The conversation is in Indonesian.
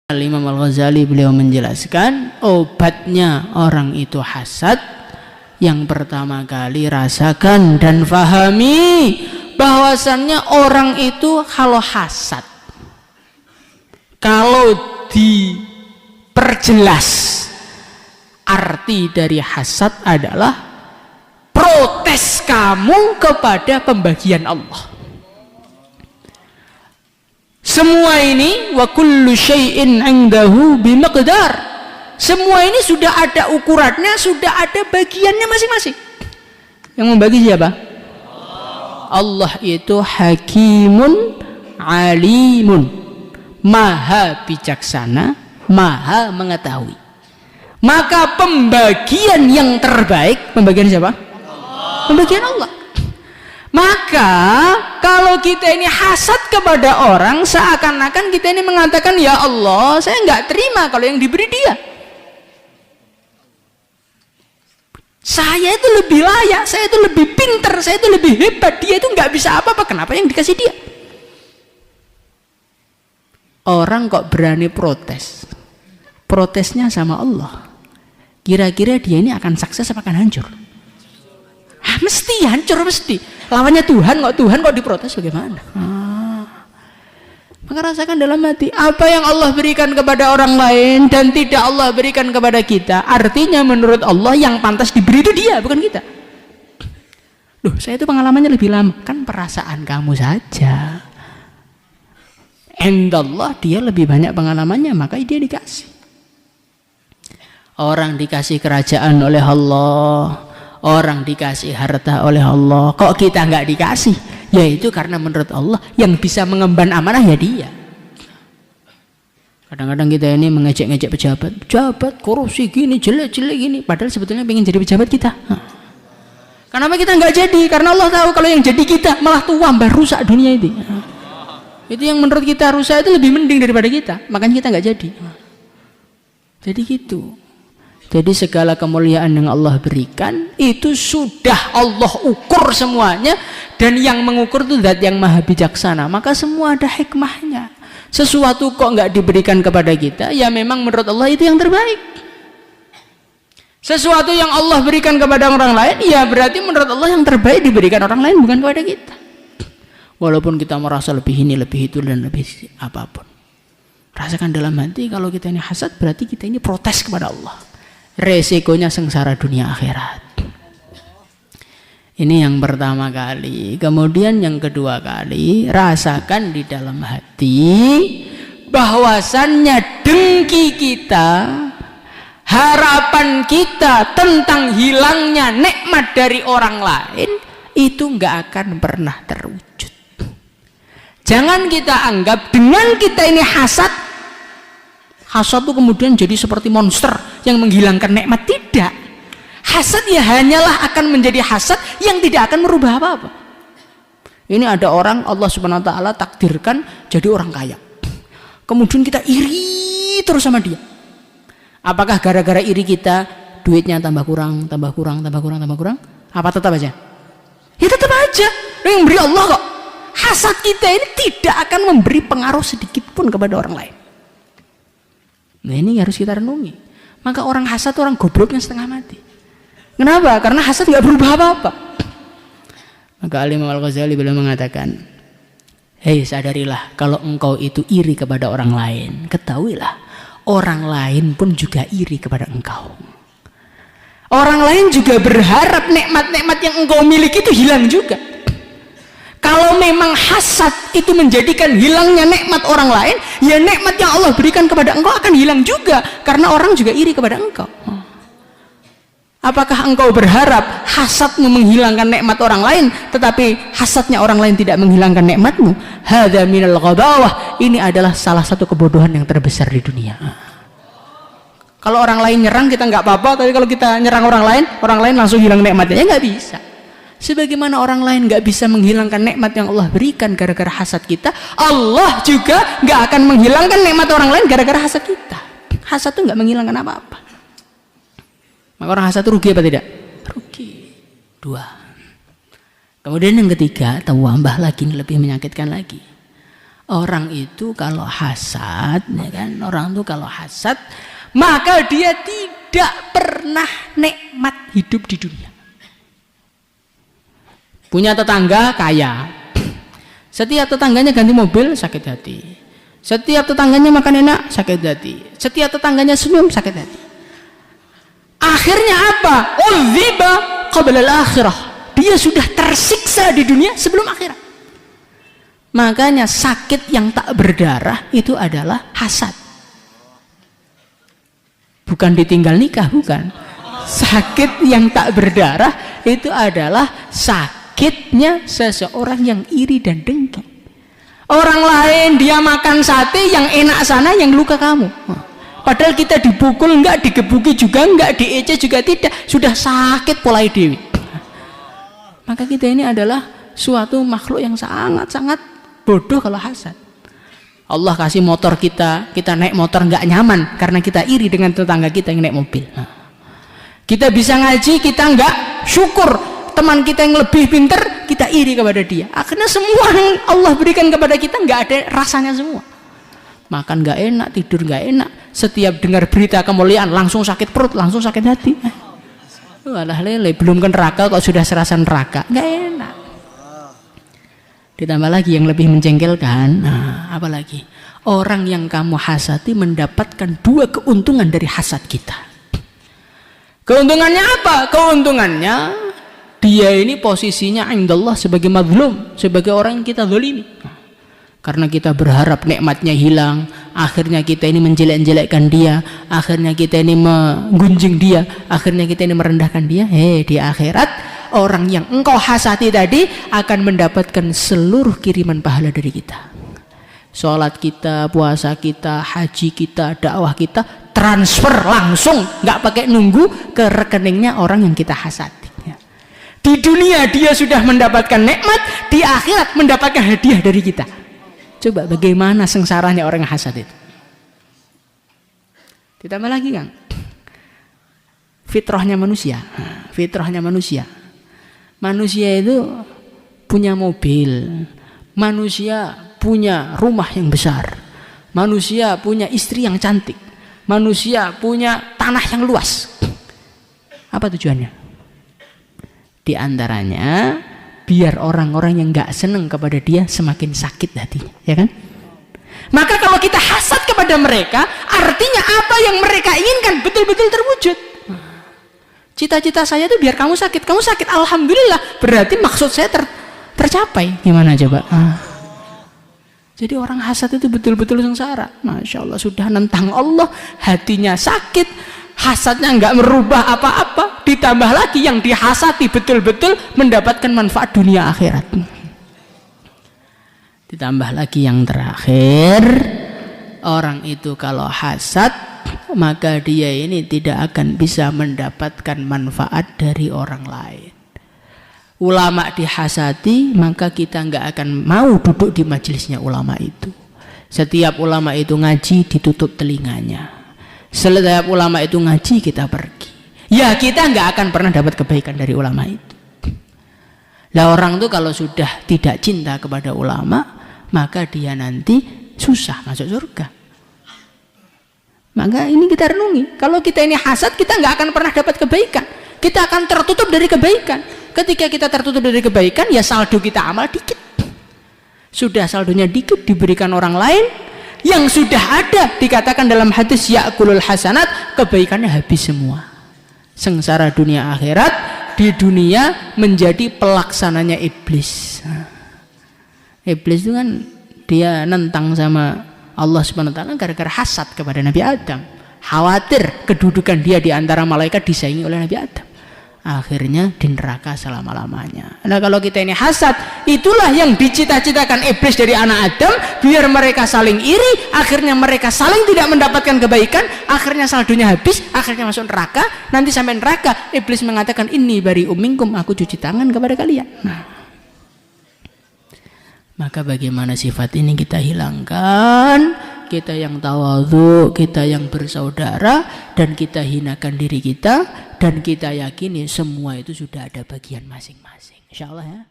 Imam Al-Ghazali beliau menjelaskan obatnya orang itu hasad. Yang pertama kali rasakan dan fahami bahwasannya orang itu kalau hasad, kalau diperjelas arti dari hasad adalah protes kamu kepada pembagian Allah. Semua ini wa kullu syai'in 'indahu bimiqdar. Semua ini sudah ada ukurannya, sudah ada bagiannya masing-masing. Yang membagi siapa? Allah itu hakimun alimun, maha bijaksana, maha mengetahui. Maka pembagian yang terbaik, pembagian siapa? Pembagian Allah. Maka kalau kita ini hasad kepada orang, seakan-akan kita ini mengatakan, ya Allah, saya nggak terima kalau yang diberi dia. Saya itu lebih layak, saya itu lebih pintar, saya itu lebih hebat, dia itu nggak bisa apa-apa, kenapa yang dikasih dia? Orang kok berani protes, protesnya sama Allah. Kira-kira dia ini akan sukses apa akan hancur? Mesti hancur, mesti. Lawannya Tuhan kok diprotes bagaimana? Maka rasakan dalam hati apa yang Allah berikan kepada orang lain dan tidak Allah berikan kepada kita, artinya menurut Allah yang pantas diberi itu dia, bukan kita. Loh, saya itu pengalamannya lebih lama. Kan perasaan kamu saja. Indallah dia lebih banyak pengalamannya, maka dia dikasih. Orang dikasih kerajaan oleh Allah, orang dikasih harta oleh Allah, kok kita nggak dikasih? Yaitu karena menurut Allah yang bisa mengemban amanah ya dia. Kadang-kadang kita ini mengejek-ngejek pejabat korupsi gini, jelek-jelek gini, padahal sebetulnya pengen jadi pejabat kita. Kenapa kita nggak jadi? Karena Allah tahu kalau yang jadi kita malah tambah rusak dunia itu. Itu yang menurut kita rusak itu lebih mending daripada kita, makanya kita nggak jadi. Jadi gitu. Jadi segala kemuliaan yang Allah berikan itu sudah Allah ukur semuanya, dan yang mengukur itu zat yang maha bijaksana, maka semua ada hikmahnya. Sesuatu kok nggak diberikan kepada kita, ya memang menurut Allah itu yang terbaik. Sesuatu yang Allah berikan kepada orang lain, ya berarti menurut Allah yang terbaik diberikan orang lain, bukan kepada kita. Walaupun kita merasa lebih ini, lebih itu, dan lebih apapun, rasakan dalam hati kalau kita ini hasad, berarti kita ini protes kepada Allah. Resikonya sengsara dunia akhirat. Ini yang pertama kali. Kemudian yang kedua kali, rasakan di dalam hati bahwasannya dengki kita, harapan kita tentang hilangnya nikmat dari orang lain itu nggak akan pernah terwujud. Jangan kita anggap dengan kita ini hasad itu kemudian jadi seperti monster yang menghilangkan nikmat. Tidak. Hasad ya hanyalah akan menjadi hasad yang tidak akan merubah apa-apa. Ini ada orang Allah Subhanahu wa taala takdirkan jadi orang kaya, kemudian kita iri terus sama dia. Apakah gara-gara iri kita duitnya tambah kurang? Apa tetap aja? Ya tetap aja, yang beri Allah kok. Hasad kita ini tidak akan memberi pengaruh sedikit pun kepada orang lain. Nah ini harus kita renungi. Maka orang hasad orang gobloknya setengah mati. Kenapa? Karena hasad nggak berubah apa-apa. Maka Imam Al-Ghazali beliau mengatakan, hei sadarilah kalau engkau itu iri kepada orang lain, ketahuilah orang lain pun juga iri kepada engkau. Orang lain juga berharap nikmat-nikmat yang engkau miliki itu hilang juga. Kalau memang hasad itu menjadikan hilangnya nikmat orang lain, ya nikmat yang Allah berikan kepada engkau akan hilang juga, karena orang juga iri kepada engkau. Apakah engkau berharap hasadmu menghilangkan nikmat orang lain, tetapi hasadnya orang lain tidak menghilangkan nikmatmu? Hadza minal ghadawah. Ini adalah salah satu kebodohan yang terbesar di dunia. Kalau orang lain nyerang kita nggak apa-apa, tapi kalau kita nyerang orang lain langsung hilang nikmatnya, ya nggak bisa. Sebagaimana orang lain nggak bisa menghilangkan nikmat yang Allah berikan gara-gara hasad kita, Allah juga nggak akan menghilangkan nikmat orang lain gara-gara hasad kita. Hasad itu nggak menghilangkan apa-apa. Maka orang hasad itu rugi apa tidak? Rugi. 2. Kemudian yang ketiga, tambah lagi, lebih menyakitkan lagi. Orang itu kalau hasad, ya kan? Orang itu kalau hasad, maka dia tidak pernah nikmat hidup di dunia. Punya tetangga kaya, setiap tetangganya ganti mobil sakit hati, setiap tetangganya makan enak sakit hati, setiap tetangganya senyum sakit hati. Akhirnya apa? Udziba qabla al-akhirah. Dia sudah tersiksa di dunia sebelum akhirat. Makanya sakit yang tak berdarah itu adalah hasad. Bukan ditinggal nikah, bukan. Sakit yang tak berdarah itu adalah sakitnya seseorang yang iri dan dengki. Orang lain dia makan sate yang enak sana, yang luka kamu. Padahal kita dipukul enggak, digebuki juga enggak, diece juga tidak, sudah sakit polai dewi. Maka kita ini adalah suatu makhluk yang sangat-sangat bodoh kalau hasad. Allah kasih motor kita naik motor nggak nyaman karena kita iri dengan tetangga kita yang naik mobil. Kita bisa ngaji, kita nggak syukur teman kita yang lebih pinter, kita iri kepada dia. Akhirnya semua yang Allah berikan kepada kita nggak ada rasanya semua. Makan nggak enak, tidur nggak enak, setiap dengar berita kemuliaan langsung sakit perut, langsung sakit hati. Walah lele, belum ke neraka kok sudah serasa neraka, nggak enak. Ditambah lagi yang lebih menjengkelkan, apalagi orang yang kamu hasati mendapatkan dua keuntungan dari hasad kita. Keuntungannya apa? Keuntungannya dia ini posisinya indallah sebagai mazlum, sebagai orang yang kita zalimi. Karena kita berharap nikmatnya hilang, akhirnya kita ini menjelek-jelekkan dia, akhirnya kita ini menggunjing dia, akhirnya kita ini merendahkan dia. Di akhirat orang yang engkau hasati tadi akan mendapatkan seluruh kiriman pahala dari kita. Sholat kita, puasa kita, haji kita, dakwah kita transfer langsung, nggak pakai nunggu ke rekeningnya orang yang kita hasati. Di dunia dia sudah mendapatkan nikmat, di akhirat mendapatkan hadiah dari kita. Coba bagaimana sengsaranya orang yang hasad itu. Ditambah lagi Kang, fitrahnya manusia. Fitrahnya manusia. Manusia itu punya mobil, manusia punya rumah yang besar, manusia punya istri yang cantik, manusia punya tanah yang luas. Apa tujuannya? Di antaranya biar orang-orang yang gak seneng kepada dia semakin sakit hatinya, ya kan? Maka kalau kita hasad kepada mereka, artinya apa yang mereka inginkan betul-betul terwujud. Cita-cita saya itu biar kamu sakit, alhamdulillah, berarti maksud saya tercapai. Gimana coba? Jadi orang hasad itu betul-betul sengsara. Masya Allah, sudah nentang Allah, hatinya sakit, hasadnya nggak merubah apa-apa, ditambah lagi yang dihasati betul-betul mendapatkan manfaat dunia akhirat. Ditambah lagi yang terakhir, orang itu kalau hasad maka dia ini tidak akan bisa mendapatkan manfaat dari orang lain. Ulama dihasati maka kita nggak akan mau duduk di majelisnya ulama itu. Setiap ulama itu ngaji ditutup telinganya. Setiap ulama itu ngaji kita pergi. Ya kita nggak akan pernah dapat kebaikan dari ulama itu. Lah orang tuh kalau sudah tidak cinta kepada ulama, maka dia nanti susah masuk surga. Maka ini kita renungi. Kalau kita ini hasad, kita nggak akan pernah dapat kebaikan. Kita akan tertutup dari kebaikan. Ketika kita tertutup dari kebaikan, ya saldo kita amal dikit. Sudah saldonya dikit diberikan orang lain, yang sudah ada dikatakan dalam hadis ya'kulul hasanat, kebaikannya habis semua. Sengsara dunia akhirat, di dunia menjadi pelaksananya iblis. Iblis itu kan dia nentang sama Allah Subhanahu wa taala gara-gara hasad kepada Nabi Adam. Khawatir kedudukan dia di antara malaikat disaingi oleh Nabi Adam. Akhirnya di neraka selama-lamanya. Nah kalau kita ini hasad, itulah yang dicita-citakan iblis dari anak Adam, biar mereka saling iri, akhirnya mereka saling tidak mendapatkan kebaikan, akhirnya saldonya habis, akhirnya masuk neraka. Nanti sampai neraka iblis mengatakan inni bari'um minkum, aku cuci tangan kepada kalian. Nah, maka bagaimana sifat ini kita hilangkan? Kita yang tawadhu, kita yang bersaudara, dan kita hinakan diri kita, dan kita yakini semua itu sudah ada bagian masing-masing. Insyaallah ya.